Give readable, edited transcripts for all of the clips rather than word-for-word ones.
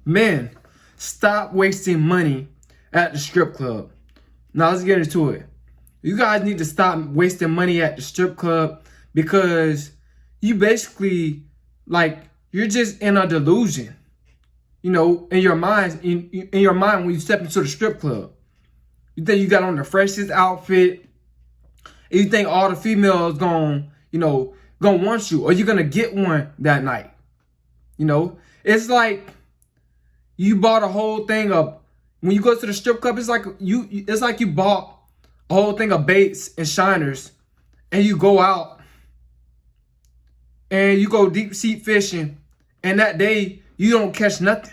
Men, stop wasting money at the strip club. Now let's get into it. You guys need to stop wasting money at the strip club because you basically, like, you're just in a delusion. You know, in your mind, in your mind when you step into the strip club. You think you got on the freshest outfit, and you think all the females gonna want you, or you're gonna get one that night. You know, it's like you bought a whole thing of, when you go to the strip club, it's like you bought a whole thing of baits and shiners, and you go out and you go deep sea fishing, and that day you don't catch nothing.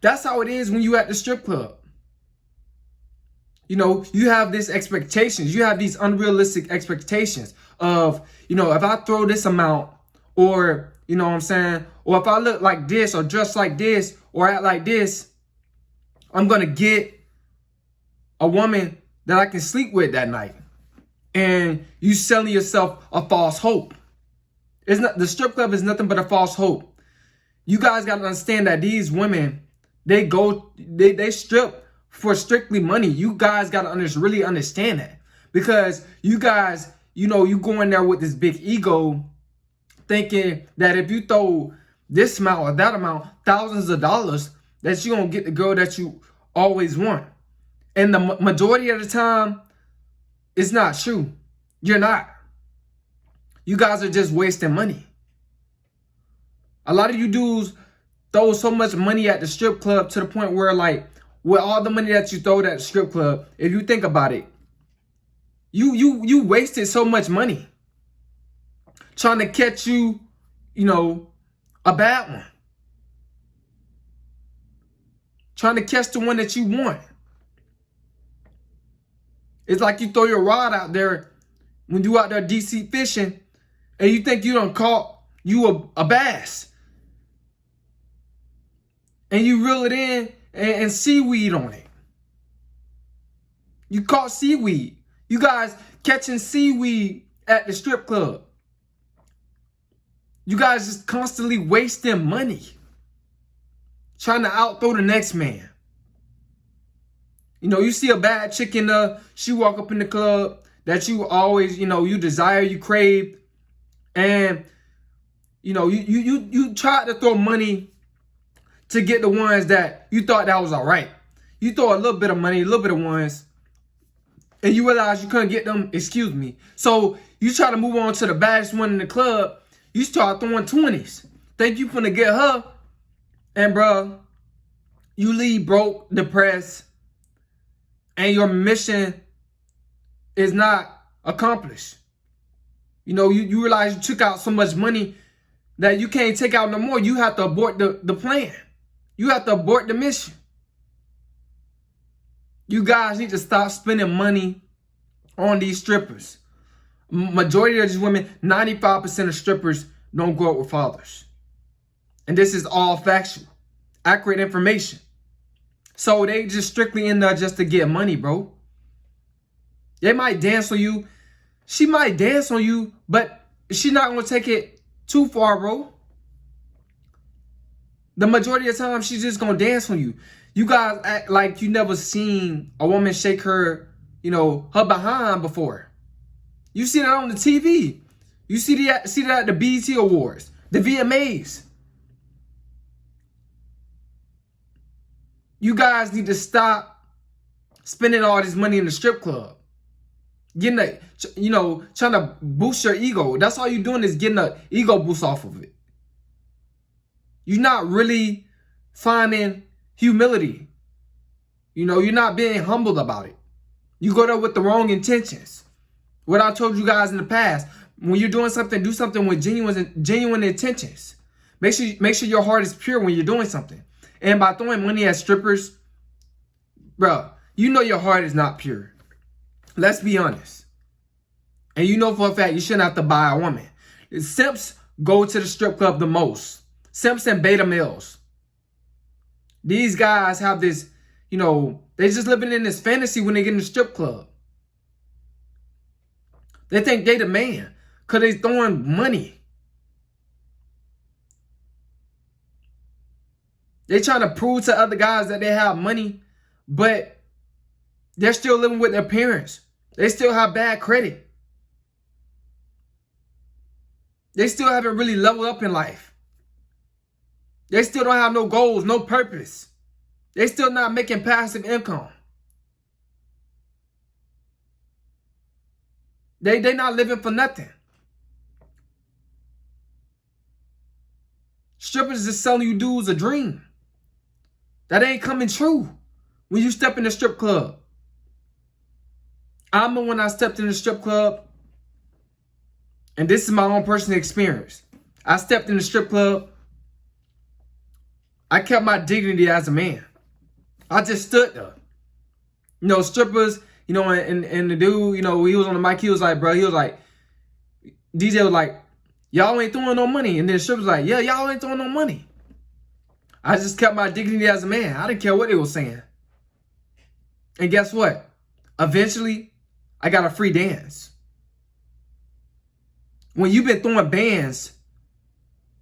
That's how it is when you at the strip club. You know, you have these expectations. You have these unrealistic expectations of, if I throw this amount, or, you know what I'm saying, or if I look like this, or dress like this, or act like this, I'm going to get a woman that I can sleep with that night. And you selling yourself a false hope. It's not, the strip club is nothing but a false hope. You guys got to understand that these women, they strip for strictly money. You guys got to really understand that. Because you guys, you go in there with this big ego, thinking that if you throw this amount or that amount, thousands of dollars, that you're going to get the girl that you always want. And the majority of the time, it's not true. You're not. You guys are just wasting money. A lot of you dudes throw so much money at the strip club to the point where, like, with all the money that you throw at the strip club, if you think about it, you wasted so much money trying to catch a bad one. Trying to catch the one that you want. It's like you throw your rod out there when you out there deep sea fishing, and you think you done caught you a bass. And you reel it in and seaweed on it. You caught seaweed. You guys catching seaweed at the strip club. You guys just constantly wasting money. Trying to outthrow the next man. You see a bad chick she walk up in the club that you always, you desire, you crave. And, you try to throw money to get the ones that you thought that was all right. You throw a little bit of money, a little bit of ones, and you realize you couldn't get them, excuse me. So you try to move on to the baddest one in the club. You start throwing 20s. Think you finna get her, and bruh, you leave broke, depressed, and your mission is not accomplished. You realize you took out so much money that you can't take out no more. You have to abort the plan. You have to abort the mission. You guys need to stop spending money on these strippers. Majority of these women, 95% of strippers don't grow up with fathers. And this is all factual, accurate information. So they just strictly in there just to get money, bro. They might dance on you. She might dance on you, but she's not going to take it too far, bro. The majority of the time, she's just going to dance on you. You guys act like you never seen a woman shake her, her behind before. You see that on the TV. You see that at the BET Awards, the VMAs. You guys need to stop spending all this money in the strip club. Getting trying to boost your ego. That's all you're doing is getting an ego boost off of it. You're not really finding humility. You're not being humbled about it. You go there with the wrong intentions. What I told you guys in the past, when you're doing something, do something with genuine intentions. Make sure your heart is pure when you're doing something. And by throwing money at strippers, bro, your heart is not pure. Let's be honest. And for a fact you shouldn't have to buy a woman. Simps go to the strip club the most. Simps and beta males. These guys have this, they just living in this fantasy when they get in the strip club. They think they the man because they throwing money. They trying to prove to other guys that they have money, but they're still living with their parents. They still have bad credit. They still haven't really leveled up in life. They still don't have no goals, no purpose. They still not making passive income. They not living for nothing. Strippers just selling you dudes a dream. That ain't coming true when you step in the strip club. I remember when I stepped in the strip club, and this is my own personal experience. I stepped in the strip club. I kept my dignity as a man. I just stood there. You know, strippers, you know, and the dude, you know, he was on the mic, he was like, bro, he was like, DJ was like, y'all ain't throwing no money. And then the strippers was like, yeah, y'all ain't throwing no money. I just kept my dignity as a man. I didn't care what they were saying. And guess what? Eventually, I got a free dance. When you've been throwing bands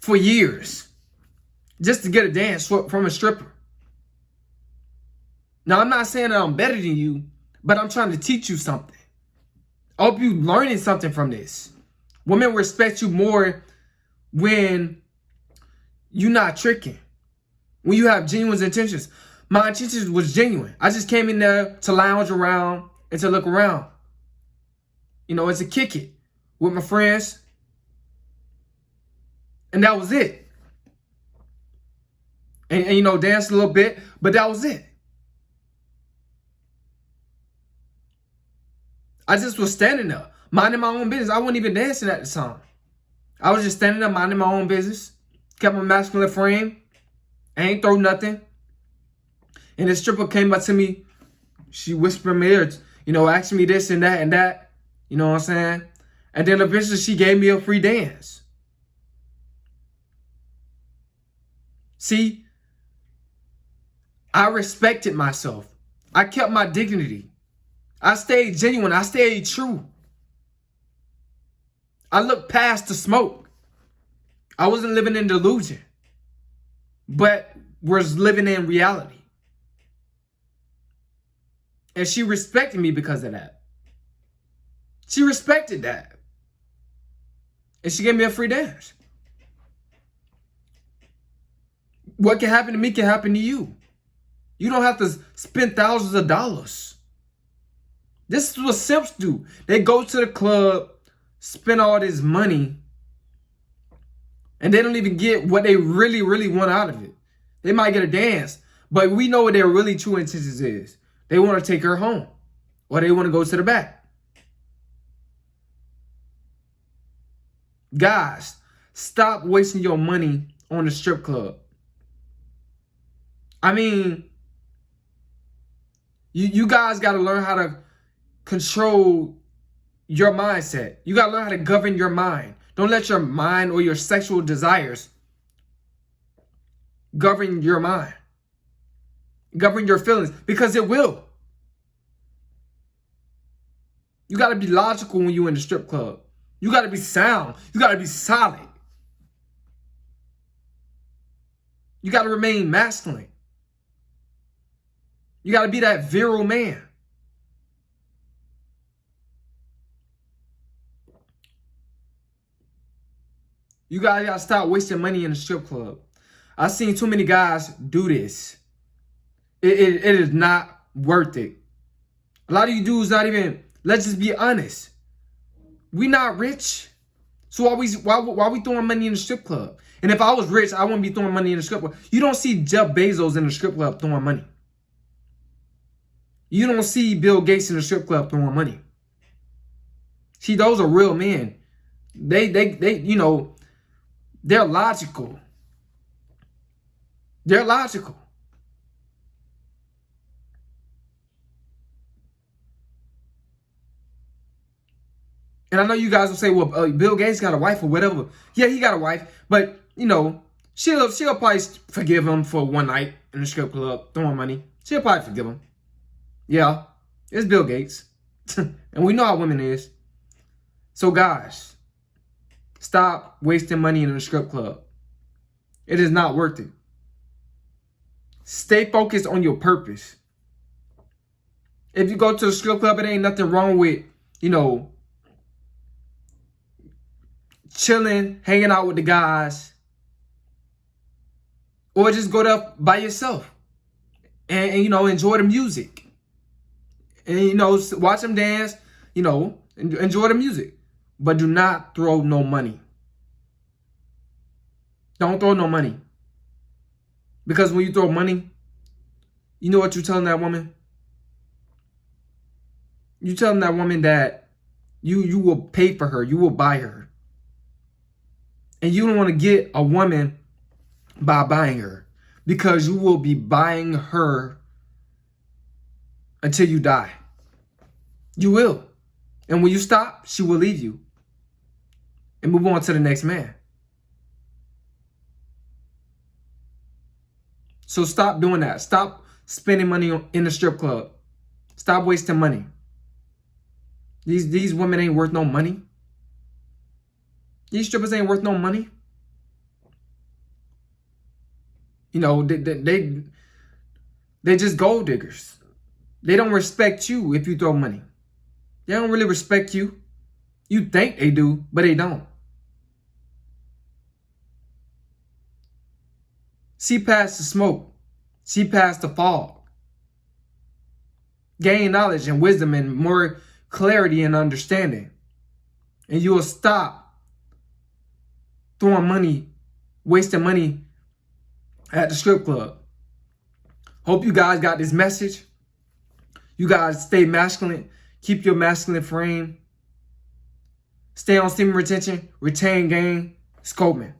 for years just to get a dance from a stripper. Now, I'm not saying that I'm better than you, but I'm trying to teach you something. I hope you're learning something from this. Women respect you more when you're not tricking. When you have genuine intentions. My intentions was genuine. I just came in there to lounge around and to look around. You know, and to kick it with my friends. And that was it. And you know, dance a little bit, but that was it. I just was standing there, minding my own business. I wasn't even dancing at the time. I was just standing there, minding my own business. Kept my masculine frame. I ain't throw nothing. And the stripper came up to me. She whispered in my ear, you know, asking me this and that and that. You know what I'm saying? And then eventually she gave me a free dance. See, I respected myself. I kept my dignity. I stayed genuine. I stayed true. I looked past the smoke. I wasn't living in delusion, but was living in reality. And she respected me because of that. She respected that. And she gave me a free dance. What can happen to me can happen to you. You don't have to spend thousands of dollars. This is what simps do. They go to the club, spend all this money, and they don't even get what they really, really want out of it. They might get a dance, but we know what their really true intentions is. They want to take her home, or they want to go to the back. Guys, stop wasting your money on the strip club. I mean, you guys got to learn how to control your mindset. You got to learn how to govern your mind. Don't let your mind or your sexual desires govern your mind. Govern your feelings, because it will. You got to be logical when you're in the strip club. You got to be sound. You got to be solid. You got to remain masculine. You got to be that virile man. You guys got to stop wasting money in the strip club. I've seen too many guys do this. It is not worth it. A lot of you dudes not even, let's just be honest. We not rich. So why we throwing money in the strip club? And if I was rich, I wouldn't be throwing money in the strip club. You don't see Jeff Bezos in the strip club throwing money. You don't see Bill Gates in the strip club throwing money. See, those are real men. They you know, they're logical. They're logical. And I know you guys will say, well, Bill Gates got a wife or whatever. Yeah, he got a wife. But, you know, she'll probably forgive him for one night in the strip club throwing money. She'll probably forgive him. Yeah, it's Bill Gates. And we know how women is. So, guys, stop wasting money in the strip club. It is not worth it. Stay focused on your purpose. If you go to the strip club, it ain't nothing wrong with, you know, chilling, hanging out with the guys. Or just go there by yourself and you know, enjoy the music. And, you know, watch them dance, you know, enjoy the music. But do not throw no money. Don't throw no money. Because when you throw money, you know what you're telling that woman? You're telling that woman that you will pay for her. You will buy her. And you don't want to get a woman by buying her. Because you will be buying her until you die. You will. And when you stop, she will leave you. And move on to the next man. So stop doing that. Stop spending money in the strip club. Stop wasting money. These women ain't worth no money. These strippers ain't worth no money. You know, they just gold diggers. They don't respect you if you throw money. They don't really respect you. You think they do, but they don't. See past the smoke. See past the fog. Gain knowledge and wisdom and more clarity and understanding. And you will stop throwing money, wasting money at the strip club. Hope you guys got this message. You guys stay masculine. Keep your masculine frame. Stay on semen retention. Retain game. Scopeman.